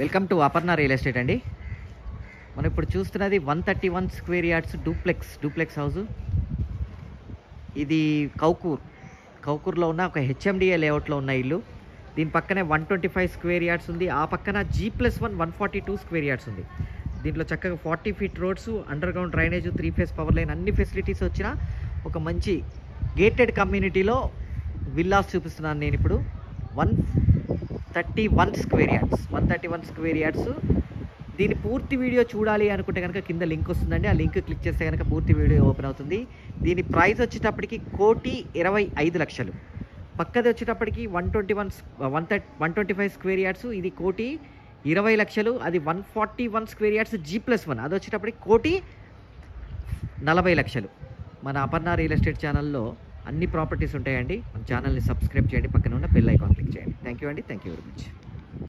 Welcome to Aparna real estate అండి. మనం ఇప్పుడు చూస్తున్నది 131 స్క్వేర్ యార్డ్స్ డూప్లెక్స్ హౌస్. ఇది కౌకూర్లో ఉన్న ఒక హెచ్ఎండిఏ లేఅవుట్లో ఉన్న ఇల్లు. దీని పక్కనే 125 స్క్వేర్ యార్డ్స్ ఉంది. ఆ పక్కన G+1 142 స్క్వేర్ యార్డ్స్ ఉంది. దీంట్లో చక్కగా 40 feet roads, under ground drainage, 3 phase power line, అన్ని ఫెసిలిటీస్ వచ్చిన ఒక మంచి గేటెడ్ కమ్యూనిటీలో విల్లాస్ చూపిస్తున్నాను నేను ఇప్పుడు. 131 స్క్వేర్ యార్డ్స్. దీని పూర్తి వీడియో చూడాలి అనుకుంటే కనుక కింద లింక్ వస్తుందండి. ఆ లింక్ క్లిక్ చేస్తే కనుక పూర్తి వీడియో ఓపెన్ అవుతుంది. దీని ప్రైస్ వచ్చేటప్పటికి 1,25,00,000. పక్కది వచ్చేటప్పటికి 125 స్క్వేర్ యార్డ్స్. ఇది 1,20,00,000. అది 141 స్క్వేర్ యార్డ్స్ G+1. అది వచ్చేటప్పటికి 1,40,00,000. మన అపర్ణ రియల్ ఎస్టేట్ ఛానల్లో అన్ని ప్రాపర్టీస్ ఉంటాయండి. మన ఛానల్ని సబ్స్క్రైబ్ చేయండి, పక్కన ఉన్న బెల్ ఐకాన్ క్లిక్ చేయండి. థ్యాంక్ యూ అండి. Thank you very much.